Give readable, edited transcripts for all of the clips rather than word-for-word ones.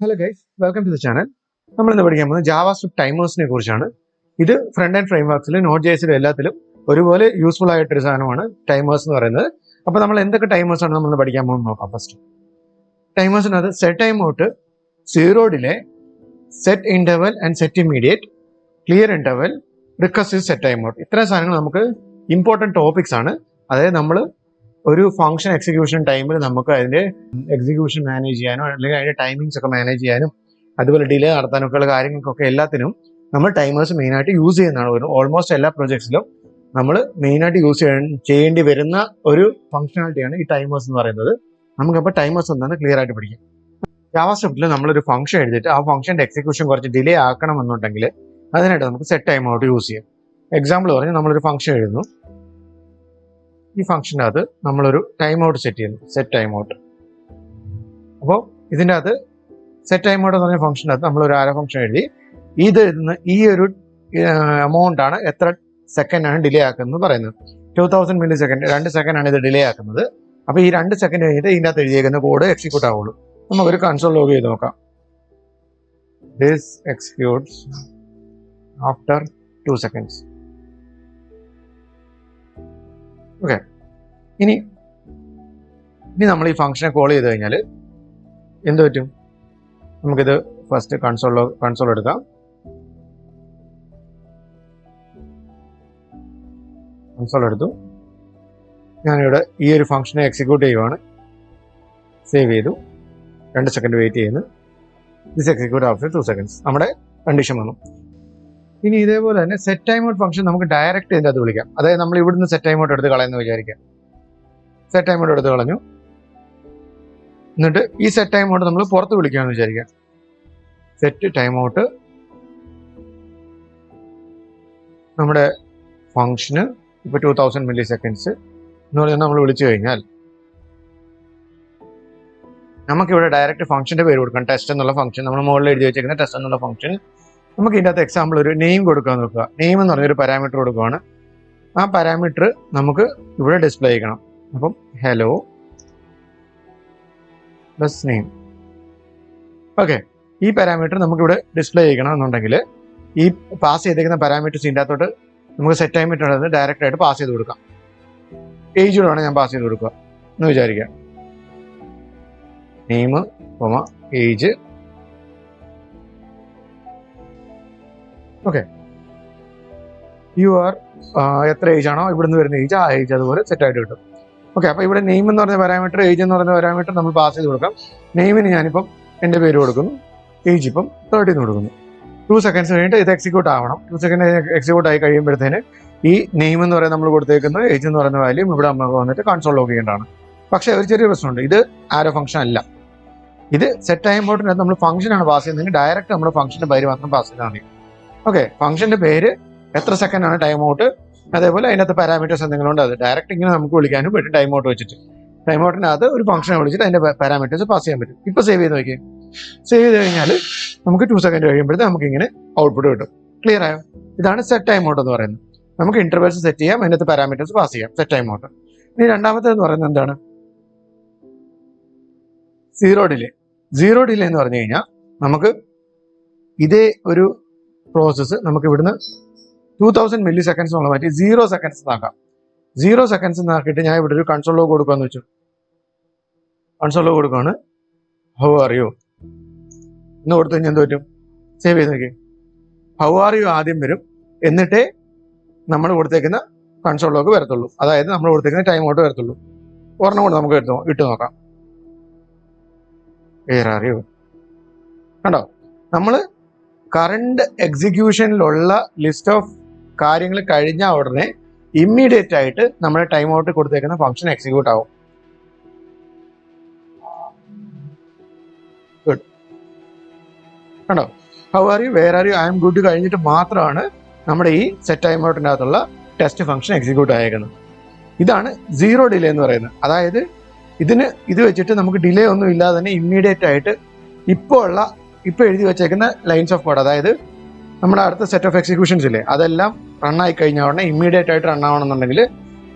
Hello guys, welcome to the channel. നമ്മൾ ഇന്ന് പഠിക്കാൻ പോകുന്നത് ജാവാസ്ക്രിപ്റ്റ് ടൈമേഴ്സിനെ കുറിച്ചാണ്. ഇത് ഫ്രണ്ട് ആൻഡ് ഫ്രെയിംവർക്സിലും Node.js-ലും എല്ലാത്തിലും ഒരുപോലെ യൂസ്ഫുൾ ആയിട്ടൊരു സാധനമാണ് ടൈമേഴ്സ് എന്ന് പറയുന്നത്. അപ്പോൾ നമ്മൾ എന്തൊക്കെ ടൈമേഴ്സ് ആണ് നമ്മൾ പഠിക്കാൻ പോകുന്നത് നോക്കാം. ഫസ്റ്റ് ടൈമേഴ്സിനകത്ത് set time out, zero delay, set interval and set immediate, clear interval, recursive set time out. ഇത്രയും സാധനങ്ങൾ നമുക്ക് ഇമ്പോർട്ടൻറ്റ് ടോപ്പിക്സ് ആണ്. അതായത് നമ്മൾ ഒരു ഫംഗ്ഷൻ എക്സിക്യൂഷൻ ടൈമിൽ നമുക്ക് അതിന്റെ എക്സിക്യൂഷൻ മാനേജ് ചെയ്യാനോ അല്ലെങ്കിൽ അതിന്റെ ടൈമിങ്സ് ഒക്കെ മാനേജ് ചെയ്യാനും അതുപോലെ ഡിലേ നടത്താനും ഒക്കെയുള്ള കാര്യങ്ങൾക്കൊക്കെ എല്ലാത്തിനും നമ്മൾ ടൈമേഴ്സ് മെയിനായിട്ട് യൂസ് ചെയ്യുന്നതാണ്. ഓൾമോസ്റ്റ് എല്ലാ പ്രൊജക്ട്സിലും നമ്മൾ മെയിനായിട്ട് ചെയ്യേണ്ടി വരുന്ന ഒരു ഫംഗ്ഷനാലിറ്റിയാണ് ഈ ടൈമേഴ്സ് എന്ന് പറയുന്നത്. നമുക്കപ്പോൾ ടൈമേഴ്സ് എന്താണെന്ന് ക്ലിയർ ആയിട്ട് പഠിക്കാം. ജാവാസ്ക്രിപ്റ്റിൽ നമ്മളൊരു ഫംഗ്ഷൻ എഴുതിയിട്ട് ആ ഫംഗ്ഷന്റെ എക്സിക്യൂഷൻ കുറച്ച് ഡിലേ ആക്കണമെന്നുണ്ടെങ്കിൽ അതിനായിട്ട് നമുക്ക് സെറ്റ് ടൈം ഔട്ട് യൂസ് ചെയ്യാം. എക്സാമ്പിൾ പറഞ്ഞ് നമ്മളൊരു ഫംഗ്ഷൻ എഴുതുന്നു. ഈ ഫംഗ്ഷൻ്റെ നമ്മളൊരു ടൈം ഔട്ട് സെറ്റ് ചെയ്യുന്നു, സെറ്റ് ടൈം ഔട്ട്. അപ്പോൾ ഇതിൻ്റെ അകത്ത് സെറ്റ് ടൈം ഔട്ട് എന്ന് പറഞ്ഞ ഫംഗ്ഷൻ്റെ അകത്ത് നമ്മളൊരു ആരോ ഫംഗ്ഷൻ എഴുതി ഈ ഒരു എമൗണ്ട് ആണ് എത്ര സെക്കൻഡാണ് ഡിലേ ആക്കുന്നത് പറയുന്നത്. 2000 മില്ലി സെക്കൻഡ്, 2 സെക്കൻഡാണ് ഇത് ഡിലേ ആക്കുന്നത്. അപ്പോൾ ഈ 2 സെക്കൻഡ് കഴിഞ്ഞിട്ട് ഇതിൻ്റെ അകത്ത് എഴുതിയേക്കുന്ന കോഡ് എക്സിക്യൂട്ട് ആവുള്ളൂ. നമുക്കൊരു കൺസോൾ ലോഗ് ചെയ്ത് നോക്കാം. This executes after 2 seconds. Okay, ഇനി നമ്മൾ ഈ ഫംഗ്ഷനെ കോൾ ചെയ്ത് കഴിഞ്ഞാൽ എന്ത് പറ്റും? നമുക്കിത് ഫസ്റ്റ് കൺസോൾ എടുക്കാം. കൺസോൾ എടുത്തു. ഞാനിവിടെ ഈ ഒരു ഫംഗ്ഷനെ എക്സിക്യൂട്ട് ചെയ്യുവാണ്. സേവ് ചെയ്തു. 2 സെക്കൻഡ് വെയിറ്റ് ചെയ്യുന്നു. This execute after 2 seconds. നമ്മുടെ കണ്ടീഷൻ വന്നു. ഇനി ഇതേപോലെ തന്നെ സെറ്റ് ടൈം ഔട്ട് ഫംഗ്ഷൻ നമുക്ക് ഡയറക്റ്റ് ഇതിൻ്റെ അത് വിളിക്കാം. അതായത് നമ്മൾ ഇവിടുന്ന് സെറ്റ് ടൈം ഔട്ട് എടുത്ത് കളയെന്ന് വിചാരിക്കാം. സെറ്റ് ടൈം ഔട്ട് എടുത്ത് കളഞ്ഞു. എന്നിട്ട് ഈ സെറ്റ് ടൈം ഔട്ട് നമ്മൾ പുറത്ത് വിളിക്കാമെന്ന് വിചാരിക്കാം. സെറ്റ് ടൈം ഔട്ട് നമ്മുടെ ഫംഗ്ഷന് ഇപ്പോൾ 2000 മില്ലി സെക്കൻഡ്സ് എന്ന് പറഞ്ഞാൽ നമ്മൾ വിളിച്ചു കഴിഞ്ഞാൽ നമുക്കിവിടെ ഡയറക്റ്റ് ഫംഗ്ഷന്റെ പേര് കൊടുക്കാം. ടെസ്റ്റ് എന്നുള്ള ഫംഗ്ഷൻ നമ്മൾ മുകളിൽ എഴുതി വെച്ചേക്കുന്ന ടെസ്റ്റ് എന്നുള്ള ഫംഗ്ഷൻ. നമുക്ക് ഇതിൻ്റെ അകത്ത് എക്സാമ്പിൾ ഒരു നെയിം കൊടുക്കാൻ നോക്കുക. നെയിം എന്ന് പറഞ്ഞൊരു പാരാമീറ്റർ കൊടുക്കുകയാണ്. ആ പാരാമീറ്റർ നമുക്ക് ഇവിടെ ഡിസ്പ്ലേ ചെയ്യണം. അപ്പം ഹലോ പ്ലസ് നെയിം. ഓക്കെ, ഈ പാരാമീറ്റർ നമുക്കിവിടെ ഡിസ്പ്ലേ ചെയ്യണം എന്നുണ്ടെങ്കിൽ ഈ പാസ് ചെയ്തേക്കുന്ന പാരാമീറ്റേഴ്സ് ഇതിൻ്റെ അകത്തോട്ട് നമുക്ക് സെറ്റ് ടൈം ഇട്ടുള്ളത് ഡയറക്റ്റ് ആയിട്ട് പാസ് ചെയ്ത് കൊടുക്കാം. ഏജിലൂടെയാണ് ഞാൻ പാസ് ചെയ്ത് കൊടുക്കുക എന്ന് വിചാരിക്കാം. Name, age. Okay, you are എത്ര ഏജ് ആണോ ഇവിടുന്ന് വരുന്ന ഏജ്, ആ ഏജ് അതുപോലെ സെറ്റ് ആയിട്ട് കിട്ടും. ഓക്കെ, അപ്പോൾ ഇവിടെ നെയിം എന്ന് പറഞ്ഞ പാരാമീറ്റർ, ഏജ് എന്ന് പറയുന്ന പാരാമീറ്റർ നമ്മൾ പാസ് ചെയ്ത് കൊടുക്കാം. നെയിമിന് ഞാനിപ്പം എൻ്റെ പേര് കൊടുക്കുന്നു, ഏജ് ഇപ്പം 30 എന്ന് കൊടുക്കുന്നു. 2 seconds കഴിഞ്ഞിട്ട് ഇത് എക്സിക്യൂട്ട് ആവണം. 2 seconds എക്സിക്യൂട്ട് ആയി കഴിയുമ്പോഴത്തേന് ഈ നെയിം എന്ന് പറയുന്നത് നമ്മൾ കൊടുത്തേക്കുന്ന ഏജ് എന്ന് പറയുന്ന വാല്യൂ ഇവിടെ നമുക്ക് വന്നിട്ട് കൺസോൾ ലോഗ് ചെയ്യേണ്ടതാണ്. പക്ഷേ ഒരു ചെറിയ പ്രശ്നമുണ്ട്. ഇത് ആരോ ഫംഗ്ഷൻ അല്ല. ഇത് സെറ്റ് ടൈം ഔട്ടിനകത്ത് നമ്മൾ ഫംഗ്ഷനാണ് പാസ് ചെയ്യുന്നതെങ്കിൽ ഡയറക്റ്റ് നമ്മൾ ഫംഗ്ഷൻ്റെ പേര് മാത്രം പാസ് ചെയ്താൽ മതി. ഓക്കെ, ഫംഗ്ഷന്റെ പേര്, എത്ര സെക്കൻഡ് ആണ് ടൈം ഔട്ട്, അതേപോലെ അതിനകത്ത് പാരാമീറ്റേഴ്സ് എന്തെങ്കിലും ഉണ്ട്. അത് ഡയറക്റ്റ് ഇങ്ങനെ നമുക്ക് വിളിക്കാനും പറ്റും. ടൈം ഔട്ട് വെച്ചിട്ട് ടൈം ഔട്ടിനകത്ത് ഒരു ഫംഗ്ഷനെ വിളിച്ചിട്ട് അതിന്റെ പാരാമീറ്റേഴ്സ് പാസ് ചെയ്യാൻ പറ്റും. ഇപ്പൊ സേവ് ചെയ്ത് നോക്കിയേ. സേവ് ചെയ്ത് കഴിഞ്ഞാൽ നമുക്ക് 2 seconds കഴിയുമ്പോഴത്തെ നമുക്ക് ഇങ്ങനെ ഔട്ട്പുട്ട് കിട്ടും. ക്ലിയർ ആയോ? ഇതാണ് സെറ്റ് ടൈം ഔട്ട് എന്ന് പറയുന്നത്. നമുക്ക് ഇന്റർവെൽസ് സെറ്റ് ചെയ്യാം, അതിനകത്ത് പാരാമീറ്റേഴ്സ് പാസ് ചെയ്യാം. Set time out. ഇനി രണ്ടാമത്തേന്ന് പറയുന്നത് എന്താണ്? Zero delay. സീറോ ഡിലേ എന്ന് പറഞ്ഞു കഴിഞ്ഞാൽ നമുക്ക് ഇതേ ഒരു പ്രോസസ്സ് നമുക്ക് ഇവിടുന്ന് 2000 മില്ലി സെക്കൻഡ്സ് എന്നുള്ള മാറ്റി 0 seconds ആക്കാം. 0 seconds ആക്കിയിട്ട് ഞാൻ ഇവിടെ ഒരു കൺസോൾ ലോഗ് കൊടുക്കാന്ന് വെച്ചു. കൺസോൾ ലോഗ് കൊടുക്കുകയാണ്. ഹൗ ആർ യു എന്ന് കൊടുത്തു കഴിഞ്ഞാൽ എന്ത് പറ്റും? സേവ് ചെയ്ത് നോക്കി. ഹൗ ആർ യു ആദ്യം വരും, എന്നിട്ടേ നമ്മൾ കൊടുത്തേക്കുന്ന കൺസോൾ ലോഗ് വരത്തുള്ളൂ. അതായത് നമ്മൾ കൊടുത്തേക്കുന്ന ടൈം ഔട്ട് വരത്തുള്ളൂ. ഒരെണ്ണം കൊണ്ട് നമുക്ക് ഇട്ട് നോക്കാം. Where are you. കണ്ടോ, നമ്മൾ കറണ്ട് എക്സിക്യൂഷനിലുള്ള ലിസ്റ്റ് ഓഫ് കാര്യങ്ങൾ കഴിഞ്ഞ ഉടനെ ഇമ്മീഡിയറ്റ് ആയിട്ട് നമ്മുടെ ടൈം ഔട്ട് കൊടുത്തേക്കുന്ന ഫംഗ്ഷൻ എക്സിക്യൂട്ട് ആവും. ഗുഡ്. കണ്ടോ, how are you, where are you, I'm good കഴിഞ്ഞിട്ട് മാത്രമാണ് നമ്മുടെ ഈ സെറ്റ് ടൈം ഔട്ടിൻ്റെ അകത്തുള്ള ടെസ്റ്റ് ഫംഗ്ഷൻ എക്സിക്യൂട്ട് ആയേക്കുന്നത്. ഇതാണ് സീറോ ഡിലേ എന്ന് പറയുന്നത്. അതായത് ഇത് വെച്ചിട്ട് നമുക്ക് ഡിലേ ഒന്നും ഇല്ലാതെ തന്നെ ഇമ്മീഡിയറ്റ് ആയിട്ട് ഇപ്പോൾ എഴുതി വെച്ചേക്കുന്ന ലൈൻസ് ഓഫ് കോഡ്, അതായത് നമ്മുടെ അടുത്ത സെറ്റ് ഓഫ് എക്സിക്യൂഷൻസ് ഇല്ലേ, അതെല്ലാം റണ്ണായി കഴിഞ്ഞാൽ ഉടനെ ഇമ്മീഡിയറ്റ് ആയിട്ട് റൺ ആവണമെന്നുണ്ടെങ്കിൽ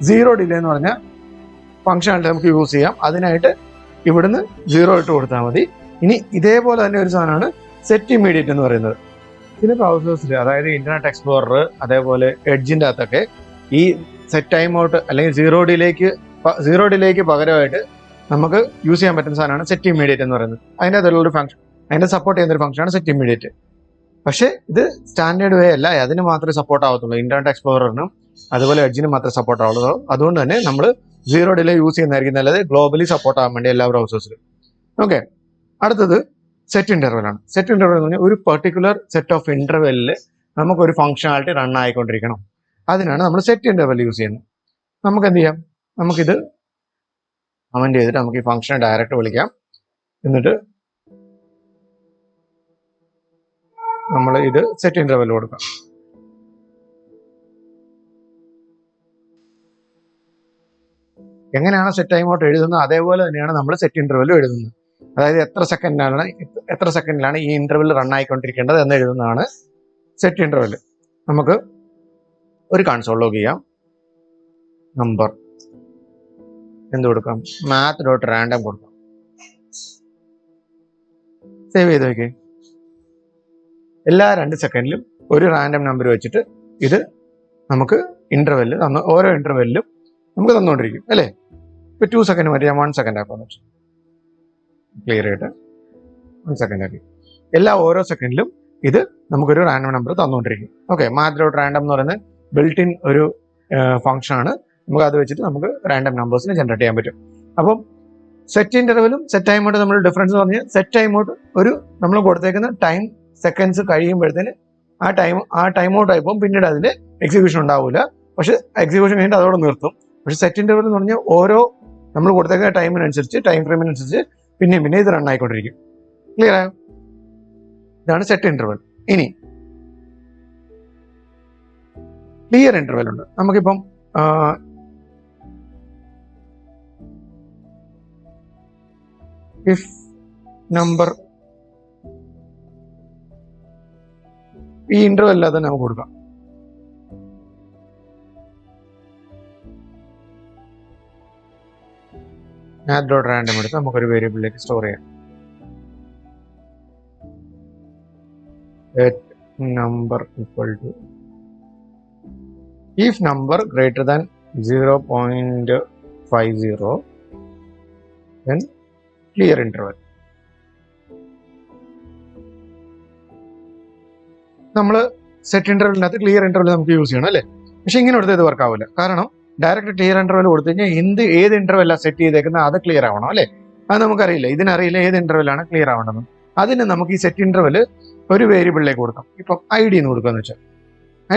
സീറോ ഡിലേ എന്ന് പറഞ്ഞാൽ ഫംഗ്ഷനായിട്ട് നമുക്ക് യൂസ് ചെയ്യാം. അതിനായിട്ട് ഇവിടുന്ന് 0 ഇട്ട് കൊടുത്താൽ മതി. ഇനി ഇതേപോലെ തന്നെ ഒരു സാധനമാണ് സെറ്റ് ഇമ്മീഡിയറ്റ് എന്ന് പറയുന്നത്. ചില ബ്രൗസേഴ്സിൽ, അതായത് ഇന്റർനെറ്റ് എക്സ്പ്ലോറർ അതേപോലെ എഡ്ജിന്റെ അകത്തൊക്കെ ഈ സെറ്റ് ടൈം ഔട്ട് അല്ലെങ്കിൽ സീറോ ഡിലേക്ക് പകരമായിട്ട് നമുക്ക് യൂസ് ചെയ്യാൻ പറ്റുന്ന സാധനമാണ് സെറ്റ് ഇമ്മീഡിയറ്റ് എന്ന് പറയുന്നത്. അതിൻ്റെ അതിലുള്ളൊരു ഫംഗ്ഷൻ, അതിന്റെ സപ്പോർട്ട് ചെയ്യുന്ന ഒരു ഫംഗ്ഷനാണ് സെറ്റ് ഇമ്മീഡിയറ്റ്. പക്ഷേ ഇത് സ്റ്റാൻഡേർഡ് വേ അല്ല, അതിന് മാത്രമേ സപ്പോർട്ട് ആവത്തുള്ളൂ. ഇന്റർനെറ്റ് എക്സ്പ്ലോററിനും അതുപോലെ എഡ്ജിനും മാത്രമേ സപ്പോർട്ട് ആവുള്ളൂ. അതുകൊണ്ട് തന്നെ നമ്മൾ സീറോ ഡിലേ യൂസ് ചെയ്യുന്നതായിരിക്കും നല്ലത്, ഗ്ലോബലി സപ്പോർട്ട് ആവാൻ വേണ്ടി എല്ലാ ബ്രൗസേഴ്സിലും. ഓക്കെ, അടുത്തത് സെറ്റ് ഇന്റർവെൽ ആണ്. സെറ്റ് ഇന്റർവെൽ എന്ന് പറഞ്ഞാൽ ഒരു പെർട്ടിക്കുലർ സെറ്റ് ഓഫ് ഇന്റർവെല്ലിൽ നമുക്കൊരു ഫംഗ്ഷനാലിറ്റി റൺ ആയിക്കൊണ്ടിരിക്കണം. അതിനാണ് നമ്മൾ സെറ്റ് ഇന്റർവെൽ യൂസ് ചെയ്യുന്നത്. നമുക്ക് എന്ത് ചെയ്യാം, നമുക്കിത് കമന്റ് ചെയ്തിട്ട് നമുക്ക് ഈ ഫംഗ്ഷനെ ഡയറക്റ്റ് വിളിക്കാം. എന്നിട്ട് നമ്മൾ ഇത് സെറ്റ് ഇന്റർവെൽ കൊടുക്കാം. എങ്ങനെയാണ് സെറ്റ് ടൈം ഔട്ട് എഴുതുന്നത് അതേപോലെ തന്നെയാണ് നമ്മൾ സെറ്റ് ഇന്റർവെല്ലും എഴുതുന്നത്. അതായത് എത്ര സെക്കൻഡിലാണ് ഈ ഇന്റർവെൽ റൺ ആയിക്കൊണ്ടിരിക്കേണ്ടത് എന്ന് എഴുതുന്നതാണ് സെറ്റ് ഇന്റർവെൽ. നമുക്ക് ഒരു കൺസോൾ ലോഗ് ചെയ്യാം. നമ്പർ എന്ത് കൊടുക്കാം, math.random കൊടുക്കാം. സേവ് ചെയ്ത് നോക്കി. എല്ലാ 2 സെക്കൻഡിലും ഒരു റാൻഡം നമ്പർ വെച്ചിട്ട് ഇത് നമുക്ക് ഇന്റർവെല്ല് ഓരോ ഇന്റർവെല്ലിലും നമുക്ക് തന്നുകൊണ്ടിരിക്കും അല്ലേ. ഇപ്പൊ 2 സെക്കൻഡ് മതി, ഞാൻ 1 സെക്കൻഡ് ആക്കാന്ന് വെച്ചു. ക്ലിയർ ആയിട്ട് 1 സെക്കൻഡ് ആക്കി. ഓരോ സെക്കൻഡിലും ഇത് നമുക്കൊരു റാൻഡം നമ്പർ തന്നുകൊണ്ടിരിക്കും. ഓക്കെ, math.random എന്ന് പറയുന്നത് ബിൽറ്റ് ഇൻ ഒരു ഫംഗ്ഷൻ ആണ്. നമുക്ക് അത് വെച്ചിട്ട് നമുക്ക് റാൻഡം നമ്പേഴ്സിനെ ജനറേറ്റ് ചെയ്യാൻ പറ്റും. അപ്പം സെറ്റ് ഇന്റർവെലും സെറ്റ് ടൈം ഔട്ട് നമ്മൾ ഡിഫറൻസ് എന്ന് പറഞ്ഞാൽ സെറ്റ് ടൈം ഔട്ട് ഒരു നമ്മൾ കൊടുത്തേക്കുന്ന ടൈം സെക്കൻഡ്സ് കഴിയുമ്പോഴത്തേന് ആ ടൈം ഔട്ട് ആയിപ്പോൾ പിന്നീട് അതിന്റെ എക്സിക്യൂഷൻ ഉണ്ടാവില്ല. പക്ഷെ എക്സിക്യൂഷൻ കഴിഞ്ഞിട്ട് അതോടെ നിർത്തും. പക്ഷെ സെറ്റ് ഇന്റർവെൽ എന്ന് പറഞ്ഞാൽ ഓരോ നമ്മൾ കൊടുത്തേക്കുന്ന ടൈമിനനുസരിച്ച് ടൈം ഫ്രെയിമിനനുസരിച്ച് പിന്നെ ഇത് റൺ ആയിക്കൊണ്ടിരിക്കും. ക്ലിയർ ആയോ? ഇതാണ് സെറ്റ് ഇന്റർവെൽ. ഇനി ക്ലിയർ ഇന്റർവെൽ ഉണ്ട്. നമുക്കിപ്പം ഇഫ് നമ്പർ ഈ ഇന്റർവെൽ അല്ലാതെ നമുക്ക് കൊടുക്കാം. math.random എടുത്ത് നമുക്കൊരു വേരിയബിളിലേക്ക് സ്റ്റോർ ചെയ്യാം. number equal to if number greater than 0.50 then clear interval. നമ്മൾ സെറ്റ് ഇന്റർവെലിനകത്ത് ക്ലിയർ ഇന്റർവെൽ നമുക്ക് യൂസ് ചെയ്യണം അല്ലേ. പക്ഷെ ഇങ്ങനെ കൊടുത്താൽ ഇത് വർക്ക് ആവില്ല. കാരണം ഡയറക്റ്റ് ക്ലിയർ ഇന്റർവെൽ കൊടുത്തു കഴിഞ്ഞാൽ ഏത് ഇന്റർവെല്ലാണ് സെറ്റ് ചെയ്തേക്കുന്നത് അത് ക്ലിയർ ആവണം അല്ലേ. അത് നമുക്കറിയില്ല, ഇതിനറിയില്ല ഏത് ഇന്റർവെല്ലാണ് ക്ലിയർ ആവേണ്ടത്. അതിന് നമുക്ക് ഈ സെറ്റ് ഇന്റർവെൽ ഒരു വേരിയബിളിലേക്ക് കൊടുക്കാം. ഇപ്പം ID എന്ന് കൊടുക്കാന്ന് വെച്ചാൽ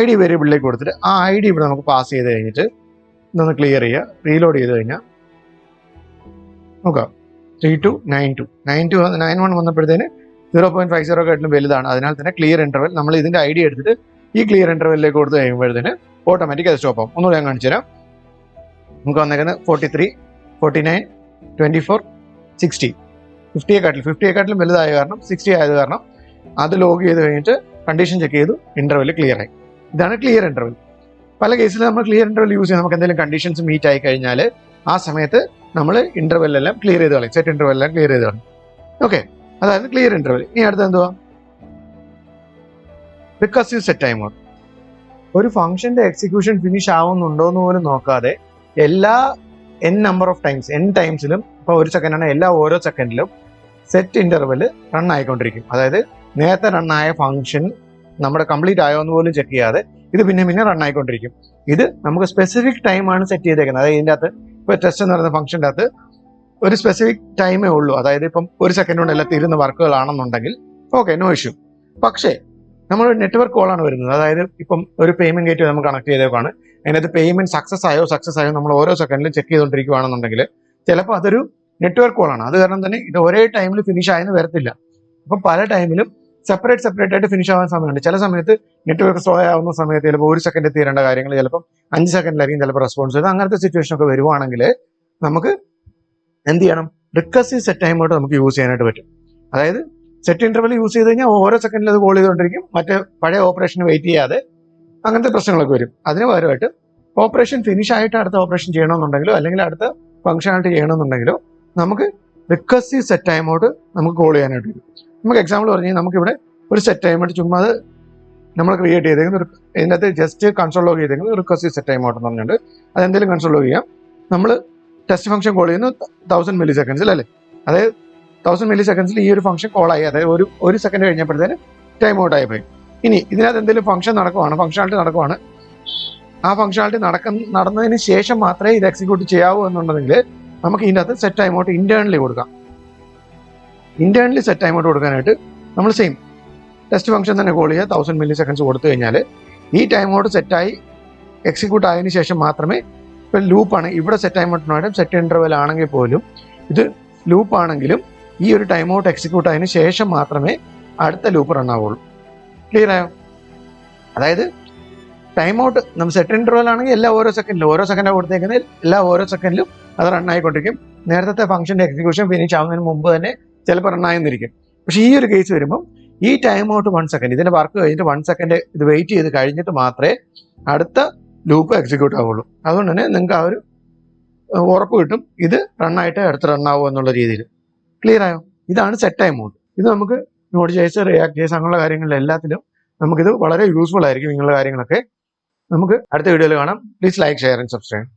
ID വേരിയബിളിലേക്ക് കൊടുത്തിട്ട് ആ ID ഇവിടെ നമുക്ക് പാസ് ചെയ്ത് കഴിഞ്ഞിട്ട് ഇതൊന്ന് ക്ലിയർ ചെയ്യുക. റീലോഡ് ചെയ്ത് കഴിഞ്ഞാൽ നോക്കാം 329291 വന്നപ്പോഴത്തേന് 0.50 കാട്ടിലും വലുതാണ്. അതിനാൽ തന്നെ ക്ലിയർ ഇന്റർവെൽ നമ്മൾ ഇതിന്റെ ID എടുത്തിട്ട് ഈ ക്ലിയർ ഇന്റർവെല്ലിലേക്ക് കൊടുത്ത് കഴിയുമ്പോഴത്തേന് ഓട്ടോമാറ്റിക് അത് സ്റ്റോപ്പ് ആവും. ഒന്നുകൂടെ ഞാൻ കാണിച്ചു തരാം. നമുക്ക് വന്നേക്കുന്നത് 43, 49, 24, 60. 50യെക്കാട്ടിലും വലുതായ കാരണം 60 ആയത് കാരണം അത് ലോഗ് ചെയ്ത് കഴിഞ്ഞിട്ട് കണ്ടീഷൻ ചെക്ക് ചെയ്തു, ഇന്റർവെൽ ക്ലിയർ ആയി. ഇതാണ് ക്ലിയർ ഇന്റർവെൽ. പല കേസിലും നമ്മൾ ക്ലിയർ ഇന്റർവെൽ യൂസ് ചെയ്യാൻ നമുക്ക് എന്തെങ്കിലും കണ്ടീഷൻസ് മീറ്റ് ആയി കഴിഞ്ഞാൽ ആ സമയത്ത് നമ്മൾ ഇന്റർവെല്ലെല്ലാം ക്ലിയർ ചെയ്ത് കളയും, സെറ്റ് ഇന്റർവെല്ലാം ക്ലിയർ ചെയ്ത് കളയും. ഓക്കെ, അതായത് ക്ലിയർ ഇന്റർവെൽ. ഇനി അടുത്ത എന്തുവാ, റിക്കർസീവ് സെറ്റ് ടൈം ഔട്ട്. ഒരു ഫംഗ്ഷന്റെ എക്സിക്യൂഷൻ ഫിനിഷ് ആവുന്നുണ്ടോ എന്ന് പോലും നോക്കാതെ എല്ലാ നമ്പർ ഓഫ് ടൈംസ് ടൈംസിലും, ഇപ്പോൾ 1 സെക്കൻഡാണ്, ഓരോ സെക്കൻഡിലും സെറ്റ് ഇന്റർവെൽ റൺ ആയിക്കൊണ്ടിരിക്കും. അതായത് നേരത്തെ റണ്ണായ ഫംഗ്ഷൻ നമ്മുടെ കംപ്ലീറ്റ് ആയോ എന്ന് പോലും ചെക്ക് ചെയ്യാതെ ഇത് പിന്നെ റൺ ആയിക്കൊണ്ടിരിക്കും. ഇത് നമുക്ക് സ്പെസിഫിക് ടൈമാണ് സെറ്റ് ചെയ്തേക്കുന്നത്. അതായത് ഇതിൻ്റെ അകത്ത് ഇപ്പോൾ ടെസ്റ്റ് എന്ന് പറയുന്ന ഫംഗ്ഷൻ്റെ അകത്ത് ഒരു സ്പെസിഫിക് ടൈമേ ഉള്ളൂ. അതായത് ഇപ്പം 1 സെക്കൻഡ് കൊണ്ട് എല്ലാം തീരുന്ന വർക്കുകളാണെന്നുണ്ടെങ്കിൽ ഓക്കെ, നോ ഇഷ്യൂ. പക്ഷേ നമ്മൾ നെറ്റ്വർക്ക് കോളാണ് വരുന്നത്. അതായത് ഇപ്പം ഒരു പേയ്മെന്റ് ഗേറ്റ് നമുക്ക് കണക്ട് ചെയ്തേക്കാണ്, അതിനകത്ത് പേയ്മെന്റ് സക്സസ് ആയോ നമ്മൾ ഓരോ സെക്കൻഡിലും ചെക്ക് ചെയ്തുകൊണ്ടിരിക്കുകയാണെന്നുണ്ടെങ്കിൽ ചിലപ്പോൾ അതൊരു നെറ്റ്വർക്ക് കോളാണ്. അത് കാരണം തന്നെ ഇത് ഒരേ ടൈമിൽ ഫിനിഷ് ആയെന്ന് വരത്തില്ല. അപ്പം പല ടൈമിലും സെപ്പറേറ്റ് ആയിട്ട് ഫിനിഷ് ആവാൻ സമയമുണ്ട്. ചില സമയത്ത് നെറ്റ്വർക്ക് സ്ലോ ആവുന്ന സമയത്ത് ചിലപ്പോൾ 1 സെക്കൻഡ് തീരേണ്ട കാര്യങ്ങൾ ചിലപ്പോൾ 5 സെക്കൻഡിലായിരിക്കും ചിലപ്പോൾ റെസ്പോൺസ് ചെയ്ത്. അങ്ങനത്തെ സിറ്റുവേഷൻ ഒക്കെ വരുവാണെങ്കിൽ നമുക്ക് എന്ത് ചെയ്യണം, റിക്കർസീവ് സെറ്റ് ടൈം ഔട്ട് നമുക്ക് യൂസ് ചെയ്യാനായിട്ട് പറ്റും. അതായത് സെറ്റ് ഇന്റർവെൽ യൂസ് ചെയ്ത് കഴിഞ്ഞാൽ ഓരോ സെക്കൻഡിൽ അത് കോൾ ചെയ്തുകൊണ്ടിരിക്കും, മറ്റേ പഴയ ഓപ്പറേഷന് വെയിറ്റ് ചെയ്യാതെ അങ്ങനത്തെ പ്രശ്നങ്ങളൊക്കെ വരും. അതിന് പകരമായിട്ട് ഓപ്പറേഷൻ ഫിനിഷ് ആയിട്ട് അടുത്ത ഓപ്പറേഷൻ ചെയ്യണമെന്നുണ്ടെങ്കിലോ അല്ലെങ്കിൽ അടുത്ത ഫംഗ്ഷനാലിറ്റി ചെയ്യണമെന്നുണ്ടെങ്കിലോ നമുക്ക് റിക്കർസീവ് സെറ്റ് ടൈം ഔട്ട് നമുക്ക് കോൾ ചെയ്യാനായിട്ട് വരും. നമുക്ക് എക്സാമ്പിൾ പറഞ്ഞാൽ നമുക്കിവിടെ ഒരു സെറ്റ് ടൈം ഔട്ട് ചുമ്മാ അത് നമ്മൾ ക്രിയേറ്റ് ചെയ്തേക്കുന്നത് ഇതിനകത്ത് ജസ്റ്റ് കൺസോൾ ലോഗ് ചെയ്തേക്കുന്നത് റിക്കർസീവ് സെറ്റ് ടൈം ഔട്ട് എന്ന് പറഞ്ഞിട്ടുണ്ട്. അതെന്തെങ്കിലും കൺസോൾ ലോഗ് ചെയ്യാം. നമ്മൾ ടെസ്റ്റ് ഫംഗ്ഷൻ കോൾ ചെയ്യുന്നു 1000 മില്ലി സെക്കൻഡ്സിൽ അല്ലേ, അതായത് 1000 മില്ലി സെക്കൻഡ്സിൽ ഈ ഒരു ഫംഗ്ഷൻ കോളായി, അതായത് ഒരു സെക്കൻഡ് കഴിഞ്ഞപ്പോഴത്തേന് ടൈം ഔട്ട് ആയി പോയി. ഇനി ഇതിനകത്ത് എന്തെങ്കിലും ഫംഗ്ഷനാലിറ്റി നടക്കുവാണ്, ആ ഫംഗ്ഷനാലിറ്റി നടന്നതിന് ശേഷം മാത്രമേ ഇത് എക്സിക്യൂട്ട് ചെയ്യാവൂ എന്നുണ്ടെങ്കിൽ നമുക്ക് ഇതിനകത്ത് സെറ്റ് ടൈം ഔട്ട് ഇന്റേണലി കൊടുക്കാം. ഇന്റേണലി സെറ്റ് ടൈം ഔട്ട് കൊടുക്കാനായിട്ട് നമ്മൾ സെയിം ടെസ്റ്റ് ഫംഗ്ഷൻ തന്നെ കോൾ ചെയ്യുക, 1000 മില്ലി സെക്കൻഡ്സ് കൊടുത്തു കഴിഞ്ഞാൽ ഈ ടൈം ഔട്ട് സെറ്റായി എക്സിക്യൂട്ട് ആയതിനു ശേഷം മാത്രമേ, ഇപ്പം ലൂപ്പാണ് ഇവിടെ സെറ്റ് ടൈം ഔട്ടിനായിട്ടും സെറ്റ് ഇന്റർവെൽ ആണെങ്കിൽ പോലും ഇത് ലൂപ്പ് ആണെങ്കിലും ഈ ഒരു ടൈം ഔട്ട് എക്സിക്യൂട്ട് ആയതിനു ശേഷം മാത്രമേ അടുത്ത ലൂപ്പ് റൺ ആവുള്ളൂ. ക്ലിയർ ആയോ? അതായത് ടൈം ഔട്ട് നമ്മൾ സെറ്റ് ഇന്റർവെൽ ആണെങ്കിൽ എല്ലാ ഓരോ സെക്കൻഡാണ് കൊടുത്തേക്കുന്നത്, എല്ലാ ഓരോ സെക്കൻഡിലും അത് റൺ ആയിക്കൊണ്ടിരിക്കും. നേരത്തെ ഫംഗ്ഷന്റെ എക്സിക്യൂഷൻ ഫിനിഷ് ആവുന്നതിന് മുമ്പ് തന്നെ ചിലപ്പോൾ റൺ ആയെന്നിരിക്കും. പക്ഷേ ഈ ഒരു കേസ് വരുമ്പോൾ ഈ ടൈം ഔട്ട് 1 സെക്കൻഡ്, ഇതിന്റെ വർക്ക് കഴിഞ്ഞിട്ട് 1 സെക്കൻഡ് ഇത് വെയിറ്റ് ചെയ്ത് കഴിഞ്ഞിട്ട് മാത്രമേ അടുത്ത ലൂപ്പ് എക്സിക്യൂട്ട് ആവുള്ളൂ. അതുകൊണ്ട് തന്നെ നിങ്ങൾക്ക് ആ ഒരു ഉറപ്പ് കിട്ടും ഇത് റണ്ണായിട്ട് അടുത്ത് റൺ ആവുക എന്നുള്ള രീതിയിൽ. ക്ലിയർ ആയോ? ഇതാണ് സെറ്റ് ടൈം ഔട്ട്. ഇത് നമുക്ക് Node.js, React.js അങ്ങനെയുള്ള കാര്യങ്ങളിൽ എല്ലാത്തിലും നമുക്കിത് വളരെ യൂസ്ഫുൾ ആയിരിക്കും. ഇങ്ങനെയുള്ള കാര്യങ്ങളൊക്കെ നമുക്ക് അടുത്ത വീഡിയോയിൽ കാണാം. Please like, share and subscribe.